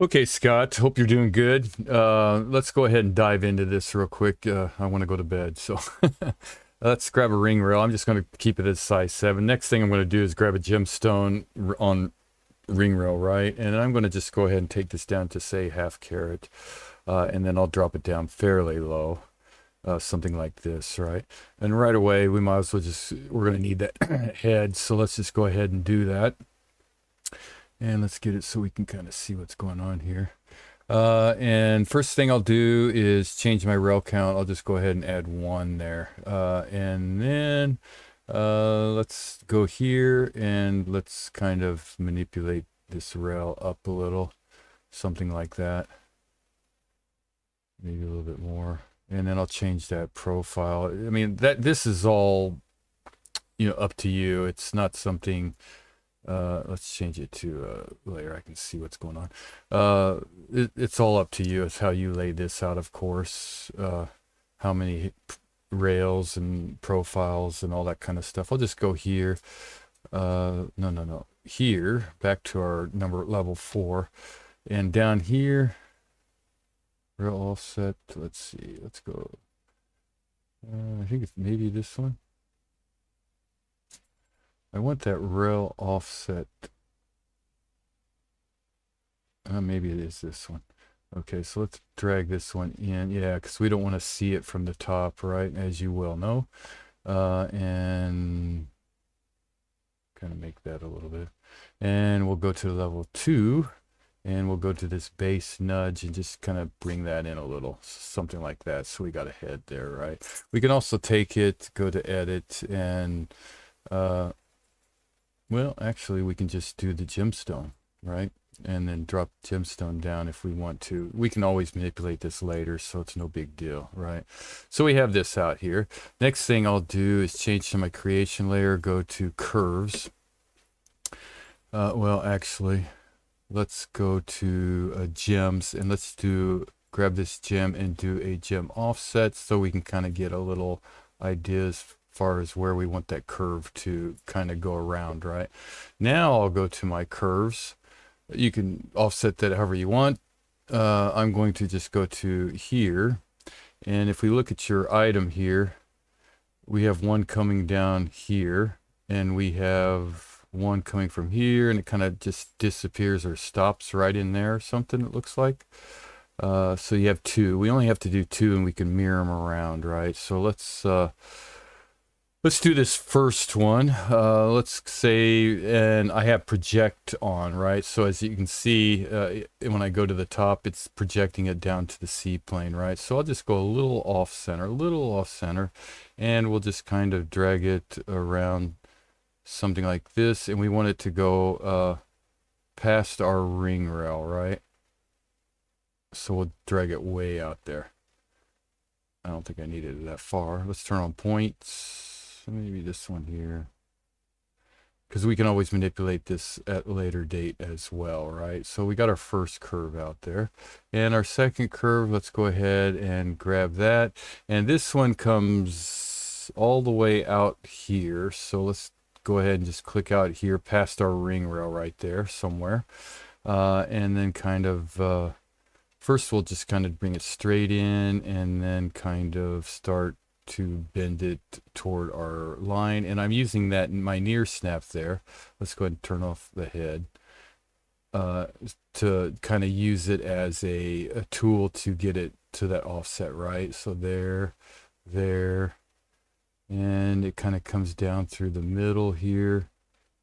Okay, Scott, hope you're doing good. Let's go ahead and dive into this real quick. I want to go to bed, so let's grab a ring rail. I'm just going to keep it as size 7. Next thing I'm going to do is grab a gemstone on ring rail, right? And I'm going to just go ahead and take this down to, say, half carat, and then I'll drop it down fairly low, something like this, right? And right away, we might as well we're going to need that head, so let's just go ahead and do that. And let's get it so we can kind of see what's going on here. And first thing I'll do is change my rail count. I'll just go ahead and add 1 there. And then let's go here and let's kind of manipulate this rail up a little. Something like that. Maybe a little bit more. And then I'll change that profile. I mean, this is all, up to you. It's not something... let's change it to a layer. I can see what's going on. It's all up to you. It's how you lay this out, of course. How many rails and profiles and all that kind of stuff. I'll just go here. No. Here, back to our level 4. And down here, rail offset. Let's see. Let's go. I think it's maybe this one. I want that rail offset. Maybe it is this one. Okay, so let's drag this one in. Yeah, because we don't want to see it from the top, right? As you well know. And kind of make that a little bit. And we'll go to level 2. And we'll go to this base nudge and just kind of bring that in a little. Something like that. So we got a head there, right? We can also take it, go to edit, and... well, actually, we can just do the gemstone, right? And then drop gemstone down if we want to. We can always manipulate this later, so it's no big deal, right? So we have this out here. Next thing I'll do is change to my creation layer, go to curves. Well, actually, let's go to gems, and let's grab this gem and do a gem offset so we can kind of get a little ideas far as where we want that curve to kind of go around, right? Now I'll go to my curves. You can offset that however you want. I'm going to just go to here. And if we look at your item here, we have one coming down here, and we have one coming from here, and it kind of just disappears or stops right in there or something, it looks like. So you have 2. We only have to do 2, and we can mirror them around, right? So let's do this first one. Let's say, and I have project on, right? So as you can see, when I go to the top, it's projecting it down to the C plane, right? So I'll just go a little off center, and we'll just kind of drag it around something like this. And we want it to go past our ring rail, right? So we'll drag it way out there. I don't think I needed it that far. Let's turn on points. Maybe this one here, because we can always manipulate this at a later date as well, right? So we got our first curve out there, and our second curve, let's go ahead and grab that, and this one comes all the way out here. So let's go ahead and just click out here past our ring rail right there somewhere, and then kind of first we'll just kind of bring it straight in, and then kind of start to bend it toward our line. And I'm using that in my near snap there. Let's go ahead and turn off the head to kind of use it as a tool to get it to that offset, right? So there, and it kind of comes down through the middle here,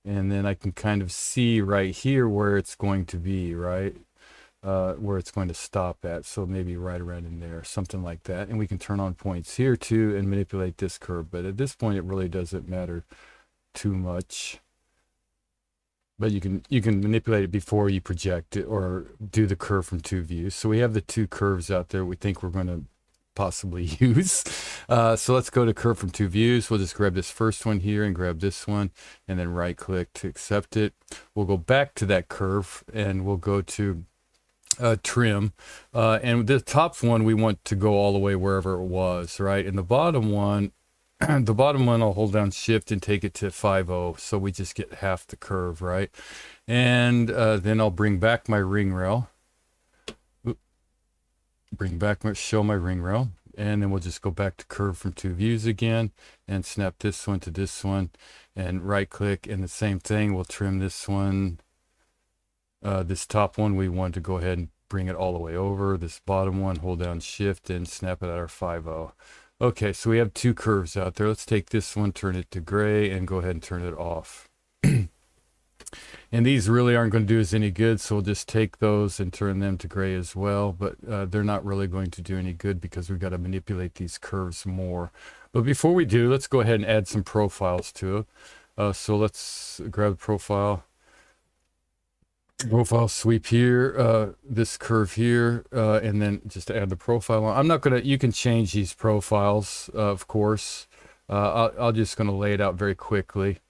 and then I can kind of see right here where it's going to be, right? Where it's going to stop at, so maybe right around in there, something like that. And we can turn on points here too and manipulate this curve, but at this point it really doesn't matter too much. But you can manipulate it before you project it or do the curve from 2 views. So we have the 2 curves out there we think we're going to possibly use. So let's go to curve from 2 views. We'll just grab this first one here and grab this one, and then right click to accept it. We'll go back to that curve, and we'll go to trim, and the top one we want to go all the way wherever it was, right? And the bottom one I'll hold down shift and take it to 5.0, so we just get half the curve, right? And then I'll bring back my ring rail, bring back my, show my ring rail, and then we'll just go back to curve from two views again and snap this one to this one and right click, and the same thing, we'll trim this one. This top one, we want to go ahead and bring it all the way over. This bottom one, hold down shift and snap it at our 5-0. Okay, so we have two curves out there. Let's take this one, turn it to gray, and go ahead and turn it off. And these really aren't going to do us any good, so we'll just take those and turn them to gray as well. But they're not really going to do any good because we've got to manipulate these curves more. But before we do, let's go ahead and add some profiles to it. So let's grab the profile sweep here, this curve here, and then just add the profile on. I'm not gonna, you can change these profiles, of course. I'll just gonna lay it out very quickly.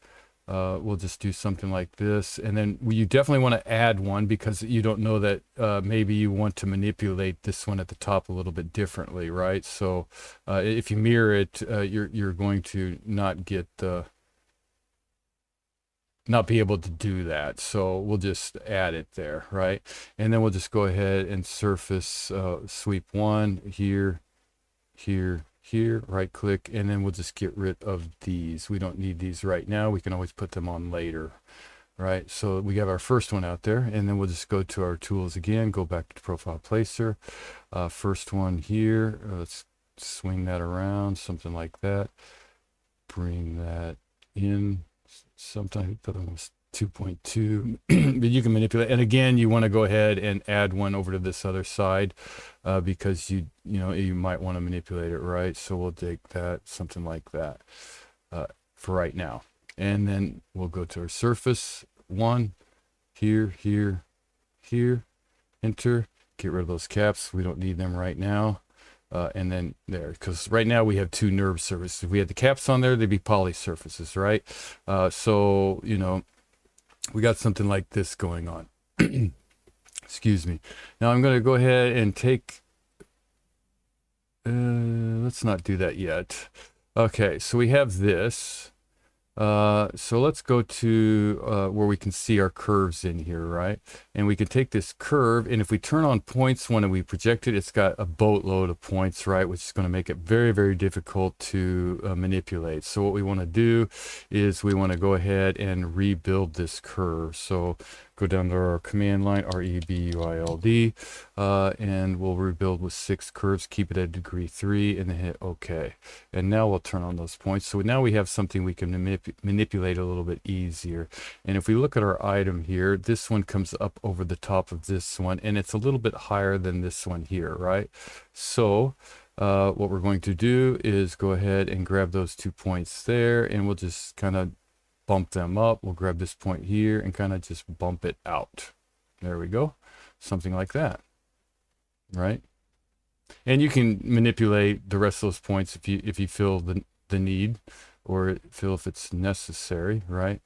We'll just do something like this, and then you definitely want to add one because you don't know that maybe you want to manipulate this one at the top a little bit differently, right? So if you mirror it, you're going to not get not be able to do that. So we'll just add it there, right? And then we'll just go ahead and surface sweep one here, here, here, right click, and then we'll just get rid of these. We don't need these right now. We can always put them on later, right? So we have our first one out there, and then we'll just go to our tools again, go back to profile placer. First one here, let's swing that around, something like that. Bring that in. Sometimes the other one was 2.2, but you can manipulate. And again, you want to go ahead and add one over to this other side because you know you might want to manipulate it, right? So we'll take that, something like that for right now. And then we'll go to our surface one here, here, here, enter, get rid of those caps. We don't need them right now. And then there, because right now we have two nerve surfaces. If we had the caps on there, they'd be poly surfaces, right? So, you know, we got something like this going on. Excuse me. Now I'm going to go ahead and take, let's not do that yet. Okay, so we have this. So let's go to where we can see our curves in here, right? And we can take this curve, and if we turn on points one and we project it, it's got a boatload of points, right? Which is going to make it very, very difficult to manipulate. So what we want to do is we want to go ahead and rebuild this curve. So go down to our command line, rebuild, and we'll rebuild with 6 curves, keep it at degree 3, and then hit OK. And now we'll turn on those points. So now we have something we can manipulate a little bit easier. And if we look at our item here, this one comes up over the top of this one, and it's a little bit higher than this one here, right? So what we're going to do is go ahead and grab those 2 points there, and we'll just kind of bump them up. We'll grab this point here and kind of just bump it out. There we go. Something like that, right? And you can manipulate the rest of those points if you feel the need or feel if it's necessary, right?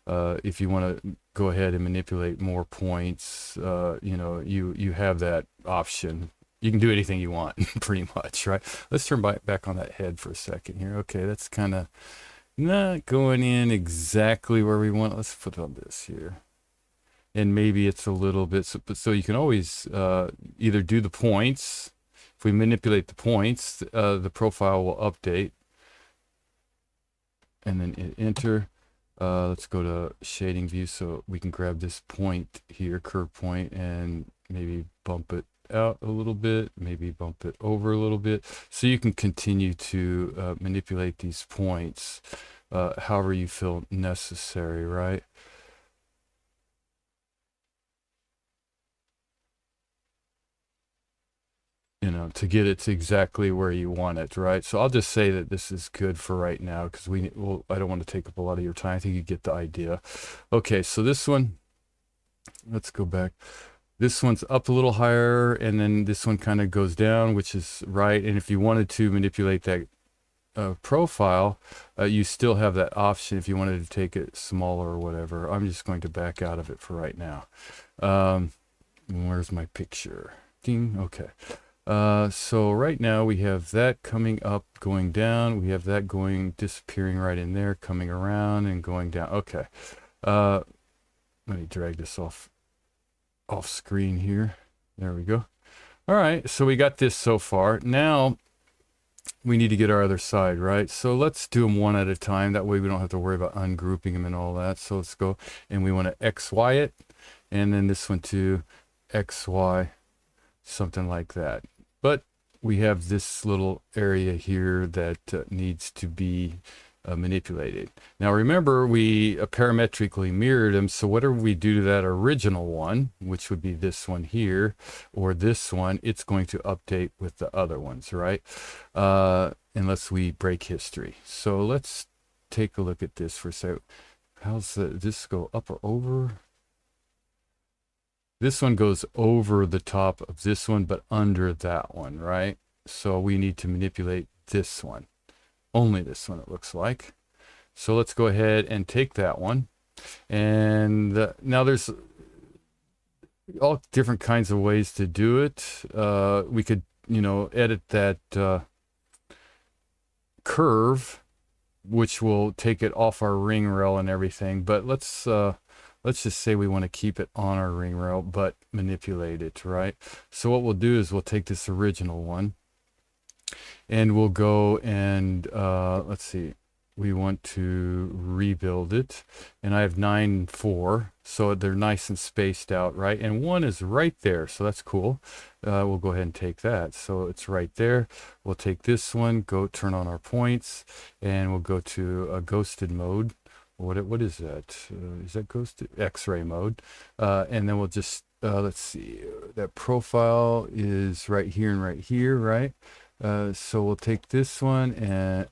If you want to go ahead and manipulate more points, you know, you have that option. You can do anything you want, pretty much, right? Let's turn back on that head for a second here. Okay, that's kind of not going in exactly where we want. Let's put on this here. And maybe it's a little bit, so you can always either do the points. If we manipulate the points, the profile will update. And then hit enter. Let's go to shading view so we can grab this point here, curve point, and maybe bump it out a little bit, maybe bump it over a little bit. So you can continue to manipulate these points however you feel necessary, right? You know, to get it to exactly where you want it, right? So I'll just say that this is good for right now because I don't want to take up a lot of your time. I think you get the idea. Okay, so this one, let's go back. This one's up a little higher, and then this one kind of goes down, which is right. And if you wanted to manipulate that profile, you still have that option if you wanted to take it smaller or whatever. I'm just going to back out of it for right now. Where's my picture? Ding. Okay. So right now we have that coming up, going down. We have that going, disappearing right in there, coming around and going down. Okay. Let me drag this off screen here. There we go. All right, so we got this so far. Now we need to get our other side, right? So let's do them one at a time. That way we don't have to worry about ungrouping them and all that. So let's go, and we want to XY it, and then this one to XY, something like that. But we have this little area here that needs to be manipulated. Now remember, we parametrically mirrored them, so whatever we do to that original one, which would be this one here or this one, it's going to update with the other ones, right? Unless we break history. So let's take a look at this for a second. How's this go up or over? This one goes over the top of this one, but under that one, right? So we need to manipulate this one. Only this one, it looks like. So let's go ahead and take that one. And now there's all different kinds of ways to do it. We could, edit that curve, which will take it off our ring rail and everything. But let's just say we want to keep it on our ring rail, but manipulate it, right? So what we'll do is we'll take this original one, and we'll go and let's see, we want to rebuild it, and I have 9, 4, so they're nice and spaced out, right? And one is right there, so that's cool. We'll go ahead and take that, so it's right there. We'll take this one, go turn on our points, and we'll go to a ghosted mode. What is that? Is that ghosted? X-ray mode. And then we'll just let's see, that profile is right here and right here, right? So we'll take this one and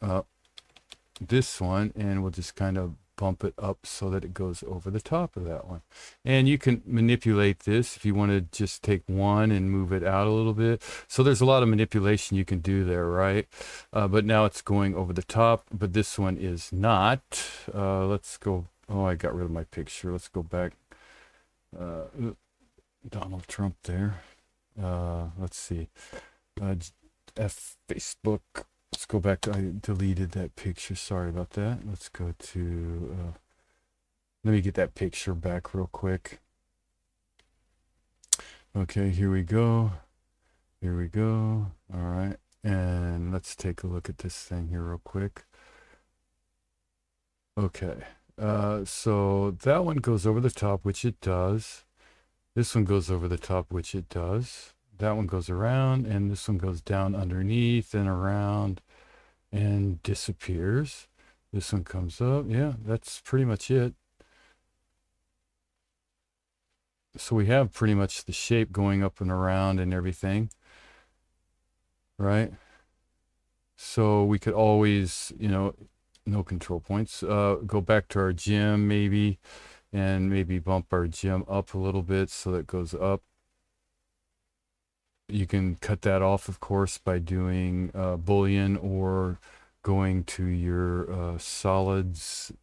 we'll just kind of bump it up so that it goes over the top of that one. And you can manipulate this if you want to just take one and move it out a little bit. So there's a lot of manipulation you can do there, right? But now it's going over the top, but this one is not. Let's go. Oh, I got rid of my picture. Let's go back. Donald Trump there. Let's see. Facebook. Let's go back. I deleted that picture. Sorry about that. Let's go to, let me get that picture back real quick. Okay, here we go. Here we go. All right. And let's take a look at this thing here real quick. Okay. So that one goes over the top, which it does. This one goes over the top, which it does. That one goes around, and this one goes down underneath and around and disappears. This one comes up. Yeah, that's pretty much it. So we have pretty much the shape going up and around and everything, right? So we could always, no control points, go back to our gem maybe, and maybe bump our gem up a little bit so that it goes up. You can cut that off, of course, by doing Boolean or going to your solids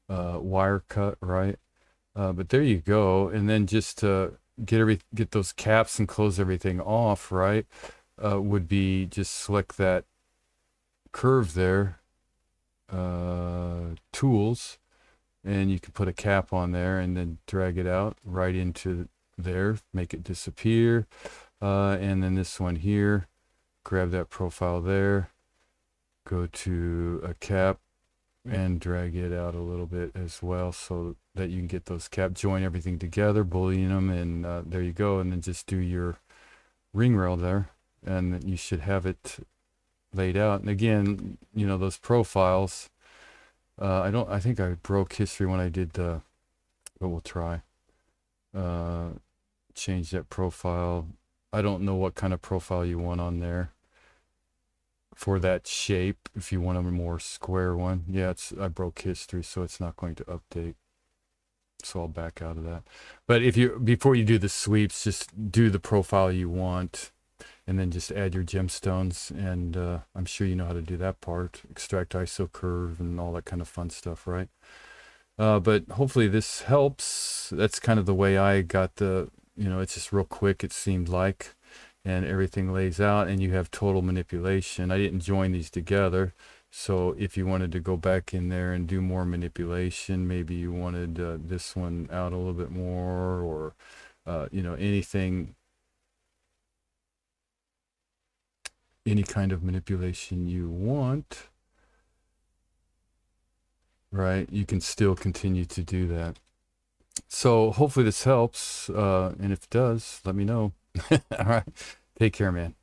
wire cut, right? But there you go. And then just to get those caps and close everything off, right, would be just select that curve there, tools, and you can put a cap on there and then drag it out right into there, make it disappear. And then this one here, grab that profile there, go to a cap and drag it out a little bit as well so that you can get those cap, join everything together, boolean them, and there you go. And then just do your ring rail there, and you should have it laid out. And again, those profiles, I think I broke history when I did but we'll try. Change that profile. I don't know what kind of profile you want on there for that shape. If you want a more square one, yeah, I broke history, so it's not going to update. So I'll back out of that. But before you do the sweeps, just do the profile you want, and then just add your gemstones. And I'm sure you know how to do that part. Extract ISO curve and all that kind of fun stuff, right? But hopefully this helps. That's kind of the way I got the. It's just real quick, it seemed like, and everything lays out, and you have total manipulation. I didn't join these together, so if you wanted to go back in there and do more manipulation, maybe you wanted this one out a little bit more, or anything any kind of manipulation you want, right, you can still continue to do that. So hopefully this helps, and if it does, let me know. All right, take care, man.